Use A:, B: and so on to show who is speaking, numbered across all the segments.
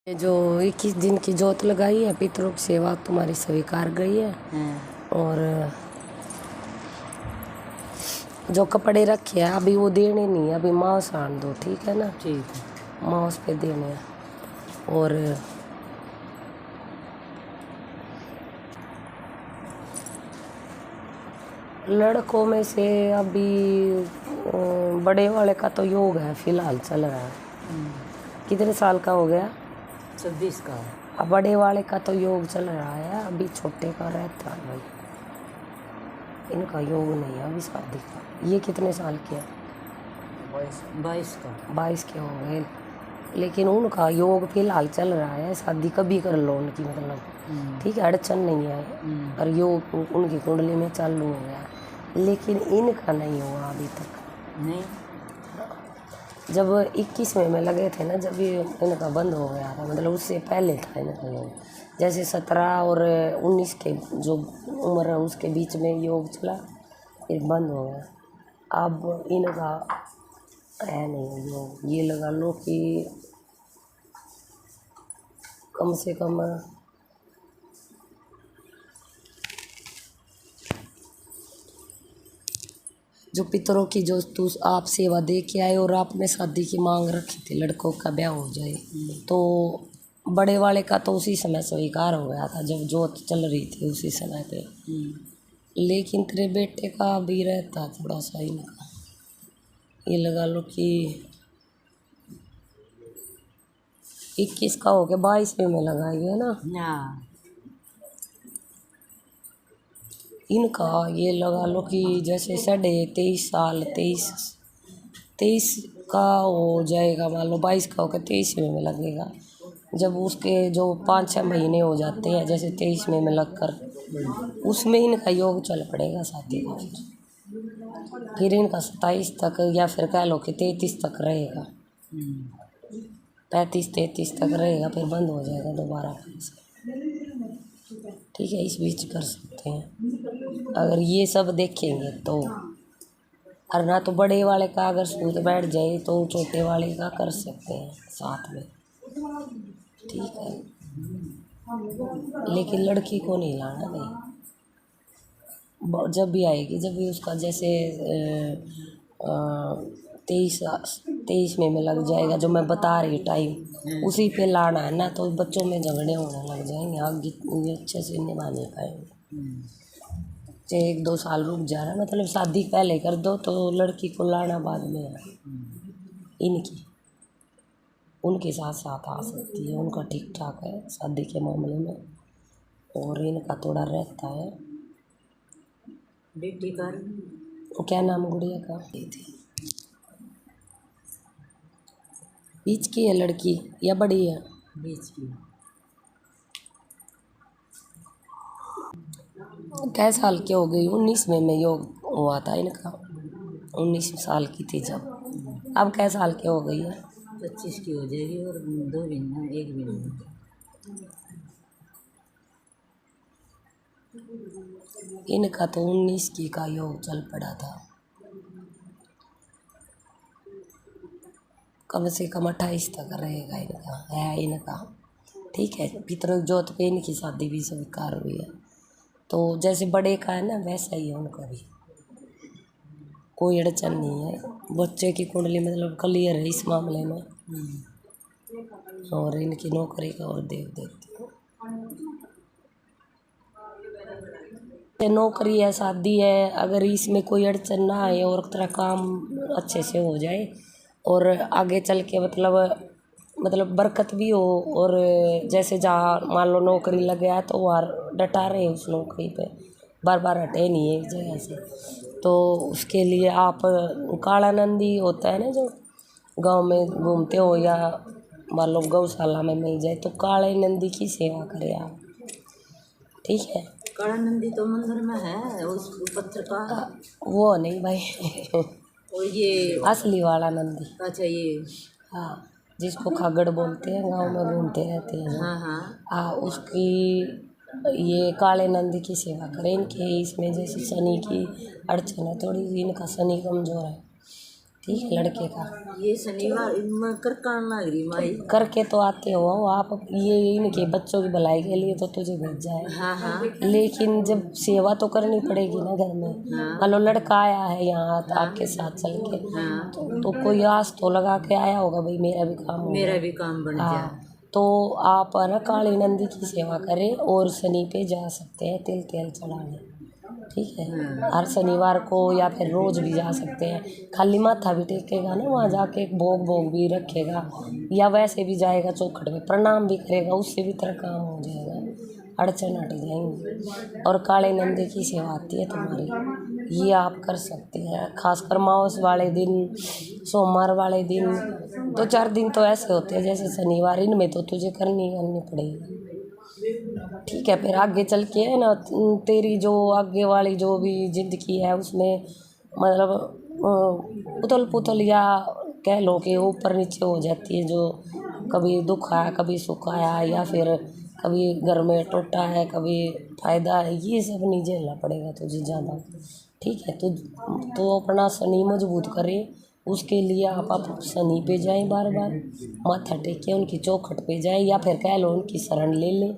A: ये जो 21 दिन की जोत लगाई है, पितरों की सेवा तुम्हारी स्वीकार गई है। और जो कपड़े रखे हैं अभी वो देने नहीं है, अभी मांस आन दो, ठीक है ना।
B: ठीक है।
A: मांस पे देने हैं। और लड़कों में से अभी बड़े वाले का तो योग है, फिलहाल चल रहा है। कितने साल का हो गया?
B: 26 का।
A: अब बड़े वाले का तो योग चल रहा है, अभी छोटे का रहता है भाई, इनका योग नहीं है अभी शादी का। ये कितने साल के हैं?
B: 22 का।
A: 22 के हो गए, लेकिन उनका योग फिलहाल चल रहा है, शादी कभी कर लो उनकी, मतलब ठीक है, अड़चन नहीं है। और योग उनकी कुंडली में चालू हो गया, लेकिन इनका नहीं हुआ अभी तक।
B: नहीं,
A: जब 21वें में लगे थे ना, जब ये इनका बंद हो गया था, मतलब उससे पहले था इनका योग। जैसे 17 और 19 के जो उम्र है उसके बीच में योग चला, फिर बंद हो गया। अब इनका है नहीं योग, ये लगा लो कि कम से कम जो पितरों की जो तू आप सेवा दे के आए और आपने शादी की मांग रखी थी, लड़कों का ब्याह हो जाए, तो बड़े वाले का तो उसी समय स्वीकार हो गया था जब जोत चल रही थी उसी समय पे। लेकिन तेरे बेटे का भी रहता थोड़ा सा इनका, ये लगा लो कि 21 का हो गया, 22वें में लगाएंगे ना इनका। ये लगा लो कि जैसे 23.5 साल, 23 का हो जाएगा, मान लो 22 का होकर 23वें में लगेगा। जब उसके जो 5-6 महीने हो जाते हैं, जैसे 23वें में लग कर, उसमें इनका योग चल पड़ेगा शादी का। फिर इनका 27 तक, या फिर कह लो कि 33 तक रहेगा, 35-33 तक रहेगा, फिर बंद हो जाएगा दोबारा। ठीक है, इस बीच कर सकते हैं अगर ये सब देखेंगे तो। और ना तो बड़े वाले का अगर सूद बैठ जाए तो छोटे वाले का कर सकते हैं साथ में, ठीक है। लेकिन लड़की को नहीं लाना भाई, जब भी आएगी, जब भी उसका जैसे 23 में लग जाएगा, जो मैं बता रही टाइम, उसी पे लाना है ना, तो बच्चों में झगड़े होने लग जाएंगे, आगे ये अच्छे से निभा नहीं पाएंगे। चाहे 1-2 साल रुक जा रहा है, मतलब शादी पहले कर दो तो लड़की को लाना बाद में है। इनकी उनके साथ साथ आ सकती है, उनका ठीक ठाक है शादी के मामले में, और इनका थोड़ा रहता है।
B: बेटी का
A: वो क्या नाम गुड़िया का? थी बीच की है लड़की या बड़ी है?
B: बीच की।
A: कै साल की हो गई? 19 में योग हुआ था इनका, 19 साल की थी जब। अब कै साल की हो गई है?
B: 25 की हो जाएगी, और 2 महीना 1 महीना।
A: इनका तो 19 की का योग चल पड़ा था, कम से कम 28 तक रहेगा इनका, है इनका, ठीक है। पितरों जोत पे इनकी शादी भी स्वीकार हुई है, तो जैसे बड़े का है ना वैसा ही है उनका भी, कोई अड़चन नहीं है। बच्चे की कुंडली मतलब क्लियर है इस मामले में। और इनकी नौकरी का और देख देती हूँ, नौकरी है, शादी है, अगर इसमें कोई अड़चन ना आए और तेरा काम अच्छे से हो जाए, और आगे चल के मतलब बरकत भी हो, और जैसे जहाँ मान लो नौकरी लग गया तो वहाँ डटा रहे उस नौकरी पे, बार बार हटे नहीं है एक जगह से। तो उसके लिए आप काला नंदी होता है ना, जो गांव में घूमते हो, या मान लो गौशाला में मिल जाए, तो काले नंदी की सेवा करें आप, ठीक है।
B: काला नंदी तो मंदिर में है, उस पत्थर का।
A: वो नहीं भाई
B: और ये
A: असली वाला नंदी।
B: अच्छा, ये
A: हाँ, जिसको खागड़ बोलते हैं, गांव में घूमते रहते हैं। हाँ, उसकी ये काले नंदी की सेवा करें। इनके इसमें जैसे शनि की अड़चन है थोड़ी, इनका शनि कमज़ोर है, ठीक है, लड़के का।
B: ये शनिवार मैं कर कान लग रही माई।
A: करके तो आते हो आप, ये इनके बच्चों की भलाई के लिए तो तुझे भेजा है।
B: हाँ हाँ
A: लेकिन जब सेवा तो करनी पड़ेगी ना घर में।
B: हाँ
A: मान लो लड़का आया है यहाँ तो आपके साथ चल के,
B: हाँ,
A: तो कोई आस तो लगा के आया होगा भाई मेरा भी काम हो
B: मेरा
A: गया।
B: भी काम बन जाए।
A: हाँ, तो आप है ना काली नंदी की सेवा करें और शनि पे जा सकते हैं तिल तेल चढ़ाने। ठीक है, हर शनिवार को या फिर रोज भी जा सकते हैं। खाली माथा भी टेकेगा ना वहाँ जाके, भोग भोग भी रखेगा, या वैसे भी जाएगा चौखट में प्रणाम भी करेगा, उससे भी तेरा काम हो जाएगा, अड़चन हट जाएंगी। और काले नंदी की सेवा आती है तुम्हारी, ये आप कर सकते हैं। खासकर माउस वाले दिन, सोमवार वाले दिन, 2-4 दिन तो ऐसे होते हैं जैसे शनिवार, इनमें तो तुझे करनी पड़ेगी। ठीक है, फिर आगे चल के है ना तेरी जो आगे वाली जो भी ज़िंदगी है उसमें मतलब उथल पुथल या कह लो कि ऊपर नीचे हो जाती है, जो कभी दुख आया कभी सुख आया, या फिर कभी घर में टूटा है कभी फायदा है, ये सब नहीं झेलना पड़ेगा तुझे ज़्यादा। ठीक है, तो अपना शनि मजबूत करे, उसके लिए आप शनि पे जाएं, बार बार माथा टेके उनकी चौखट पे जाएं, या फिर कह लो उनकी शरण ले लें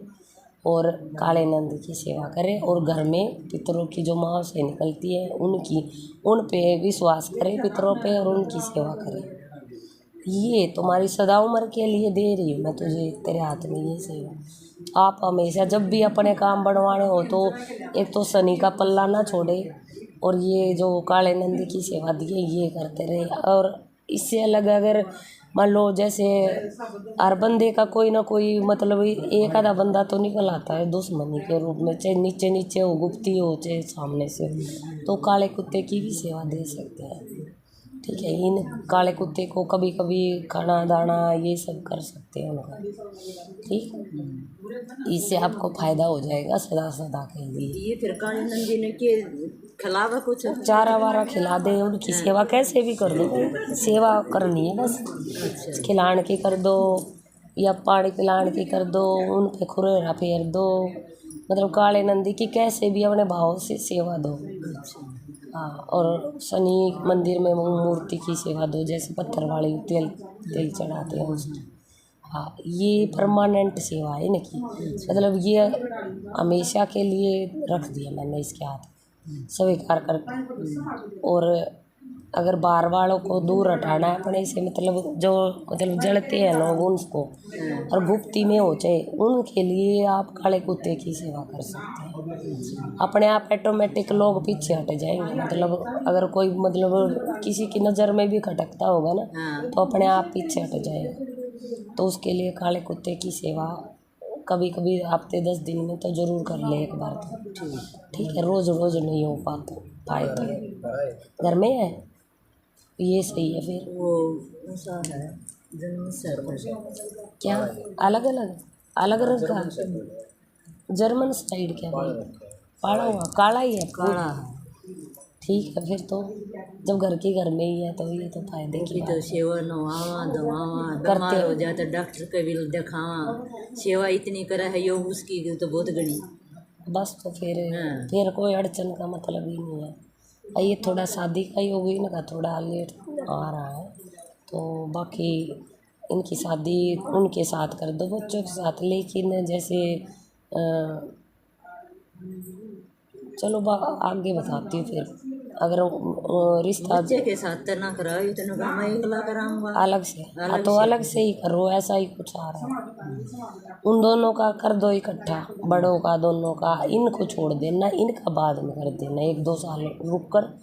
A: और काले नंद की सेवा करें। और घर में पितरों की जो माँ से निकलती है उन पे विश्वास करें, पितरों पे, और उनकी सेवा करें। ये तुम्हारी सदा उम्र के लिए दे रही हूँ मैं तुझे, तेरे हाथ में ये सेवा। आप हमेशा जब भी अपने काम बनवाने हो तो एक तो शनि का पल्ला ना छोड़े, और ये जो काले नंद की सेवा दी है ये करते रहे। और इससे अलग अगर मान लो जैसे हर बंदे का कोई ना कोई मतलब एक आधा बंदा तो निकल आता है दुश्मनी के रूप में, चाहे नीचे नीचे हो, गुप्ती हो, चाहे सामने से, तो काले कुत्ते की भी सेवा दे सकते हैं। ठीक है, इन काले कुत्ते को कभी कभी खाना दाना ये सब कर सकते हैं उनका। ठीक, इससे आपको फायदा हो जाएगा सदा सदा के लिए।
B: ये फिर काली नंदी ने के खिलावा कुछ
A: चारा वारा खिला दे, उनकी सेवा कैसे भी कर दो, सेवा करनी है बस।
B: अच्छा
A: खिलाने की कर दो या पानी पिलाने की कर दो, उन पे खुरेरा फेर दो, मतलब काले नंदी की कैसे भी अपने भाव से सेवा दो। हाँ, और शनि मंदिर में मूर्ति की सेवा दो, जैसे पत्थर वाली तेल तेल चढ़ाते हैं उसकी। हाँ, ये परमानेंट सेवा है इनकी, मतलब ये हमेशा के लिए रख दिया मैंने इसके हाथ स्वीकार करके। और अगर बाहर वालों को दूर हटाना है अपने से, मतलब जो मतलब जलते हैं लोग उनको, और गुप्ती में हो चाहे, उनके लिए आप काले कुत्ते की सेवा कर सकते हैं। अपने आप ऑटोमेटिक लोग पीछे हट जाएंगे, मतलब अगर कोई मतलब किसी की नज़र में भी खटकता होगा ना
B: हाँ
A: तो अपने आप पीछे हट जाएगा। तो उसके लिए काले कुत्ते की सेवा कभी कभी हफ्ते 10 दिन में तो ज़रूर कर ले एक बार तो। ठीक है, रोज़ रोज़ नहीं हो पाए तो घर में है, ये सही है। फिर
B: वो ऐसा है जन्म से
A: क्या अलग अलग रंग का जर्मन स्टाइल क्या भाई, पाड़ा हुआ काला ही है
B: काला है।
A: ठीक है, फिर तो जब घर के घर में ही है तो ये तो फायदे की
B: की
A: बात
B: तो
A: है।
B: सेवा नवावा दवावा,
A: करते
B: बीमार हो
A: हो।
B: जाए तो डॉक्टर के भी दिखावा, सेवा इतनी करा है यो उसकी तो बहुत गणी।
A: बस तो
B: हाँ
A: फिर कोई अड़चन का मतलब ही नहीं है। और ये थोड़ा शादी का ही हो गई ना, थोड़ा लेट आ रहा है, तो बाकी इनकी शादी उनके साथ कर दो, बच्चों के साथ। लेकिन जैसे चलो आगे बताती हूँ फिर। अगर रिश्ता
B: बच्चे के साथ तो ना कराओ, इतना काम मैं एकला कराऊंगा।
A: अलग से, हाँ तो अलग से ही करो, ऐसा ही कुछ आ रहा है। उन दोनों का कर दो इकट्ठा, बड़ों का दोनों का, इनको छोड़ देना, इनका बाद में कर देना, 1-2 साल रुक कर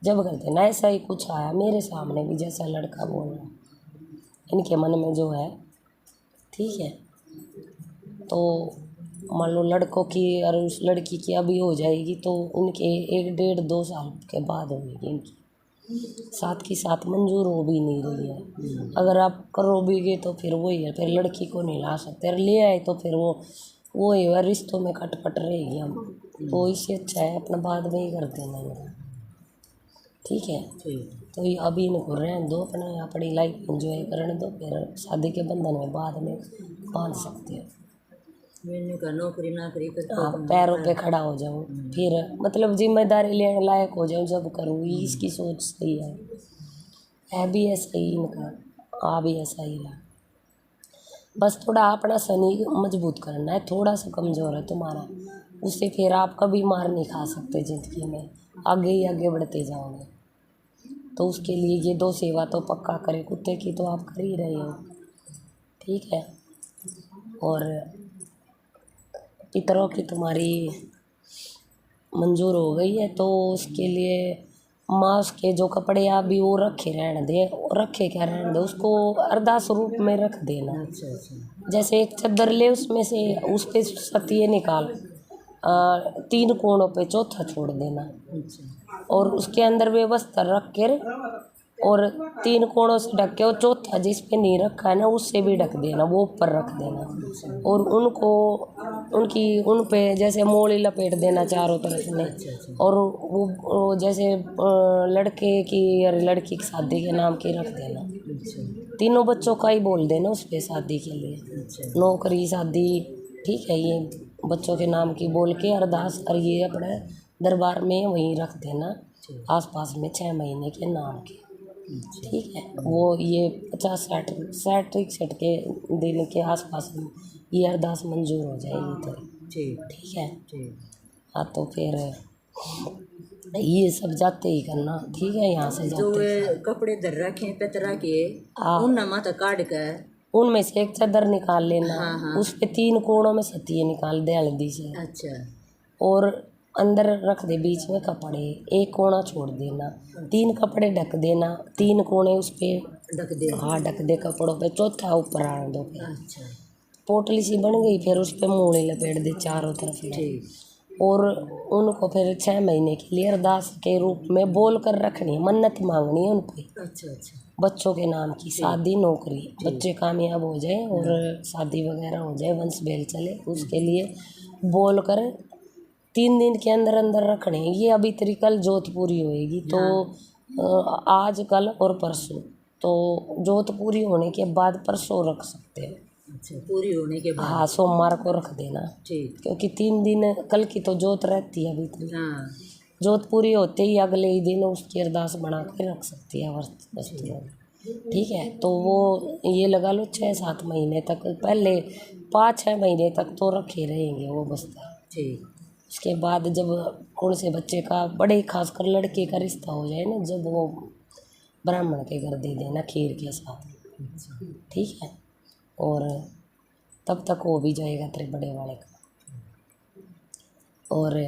A: जब कर देना। ऐसा ही कुछ आया मेरे सामने भी, जैसा लड़का बोल रहा इनके मन में जो है। ठीक है, तो मान लो लड़कों की और उस लड़की की अभी हो जाएगी तो उनके 1-1.5-2 साल के बाद होगी इनकी, साथ की साथ मंजूर हो भी नहीं रही है। अगर आप करो भी तो फिर वही है, फिर लड़की को नहीं ला सकते, और ले आए तो फिर वो ही है, रिश्तों में खटपट रहेगी हम। तो इससे अच्छा है अपना बाद में ही कर देना इनका। ठीक है, तो ये अभी इनको रहने दो, अपना अपनी लाइफ एंजॉय करने दो, फिर शादी के बंधन में बाद में बांध सकते हैं।
B: मैंने कहा नौकरी नाकरी कर
A: हाँ, पैरों पे खड़ा हो जाऊँ, फिर मतलब जिम्मेदारी लेने लायक हो जाऊँ जब करूँ, ये इसकी सोच सही है। है भी ऐसा ही इनका, आ भी ऐसा ही रहा। बस थोड़ा अपना शनि मजबूत करना है, थोड़ा सा कमज़ोर है तुम्हारा, उससे फिर आप कभी मार नहीं खा सकते ज़िंदगी में, आगे ही आगे बढ़ते जाओगे। तो उसके लिए ये 2 सेवा तो पक्का करें, कुत्ते की तो आप कर ही रहे हो, ठीक है। और पितरों की तुम्हारी मंजूर हो गई है, तो उसके लिए माँ उसके जो कपड़े आप भी वो रखे रहने दे, रखे क्या रहने दे, उसको अरदास रूप में रख देना।
B: अच्छा अच्छा।
A: जैसे एक चादर ले, उसमें से उस पे सतिये निकाल, 3 कोनों पे चौथा छोड़ देना,
B: अच्छा
A: और उसके अंदर वे वस्त्र रख कर, और 3 कोनों से ढक के, और चौथा जिस पे नहीं रखा है ना उससे भी ढक देना, वो ऊपर रख देना। और उनको उनकी उन पे जैसे मोड़ी लपेट देना चारों तरफ में।
B: अच्छा अच्छा।
A: और वो जैसे लड़के की या लड़की की शादी के नाम की रख देना।
B: अच्छा
A: तीनों बच्चों का ही बोल देना उस पे शादी के लिए,
B: अच्छा।
A: नौकरी शादी, ठीक है। ये बच्चों के नाम की बोल के अरदास, और ये अपने दरबार में वहीं रख देना, आसपास में 6 महीने के नाम के,
B: अच्छा
A: ठीक है। वो ये 50-60 के दिन के आसपास में ये अरदास मंजूर हो जाएगी तो,
B: ठीक
A: ठीक है।
B: ठीक।
A: हाँ तो फिर ये सब जाते ही करना, ठीक है, यहाँ से
B: जो
A: जाते
B: वे
A: ही।
B: कपड़े धर रखे पितरा के,
A: हाँ,
B: उन माथा काट कर,
A: उनमें से एक चादर निकाल लेना,
B: हाँ हाँ।
A: उस पे 3 कोणों में सतिये निकाल दे हल्दी से,
B: अच्छा
A: और अंदर रख दे बीच में कपड़े, एक कोना छोड़ देना, 3 कपड़े ढक देना, 3 कोने उस पे,
B: ढक दे।
A: हाँ ढक दे कपड़ों पे, चौथा ऊपर आने दो। फिर
B: अच्छा
A: पोटली सी बन गई, फिर उस पे मूली लपेट दे चारों तरफ में,
B: ठीक।
A: और उनको फिर 6 महीने के लिए अरदास के रूप में बोल कर रखनी है, मन्नत मांगनी है उन पे,
B: अच्छा अच्छा
A: बच्चों के नाम की, शादी नौकरी, बच्चे कामयाब हो जाए और
B: हाँ।
A: शादी वगैरह हो जाए, वंश बेल चले, उसके लिए बोल कर 3 दिन के अंदर अंदर रखने हैं। ये अभी तेरी कल जोत पूरी होएगी, तो आज कल और परसों, तो जोत पूरी होने के बाद परसों रख सकते हैं।
B: अच्छा पूरी होने के बाद।
A: हाँ, सोमवार को रख देना,
B: ठीक।
A: क्योंकि 3 दिन कल की तो जोत रहती है अभी तो,
B: हाँ
A: जोत पूरी होते ही अगले ही दिन उसकी अरदास बना के रख सकती है वस्तुओं में, ठीक है। तो वो ये लगा लो 6-7 महीने तक, पहले 5-6 महीने तक तो रखे रहेंगे वो बस्ता।
B: ठीक।
A: उसके बाद जब कौन से बच्चे का, बड़े खासकर लड़के का रिश्ता हो जाए ना, जब वो ब्राह्मण के घर दे देना खीर के साथ,
B: अच्छा
A: ठीक है। और तब तक हो भी जाएगा तेरे बड़े वाले का। और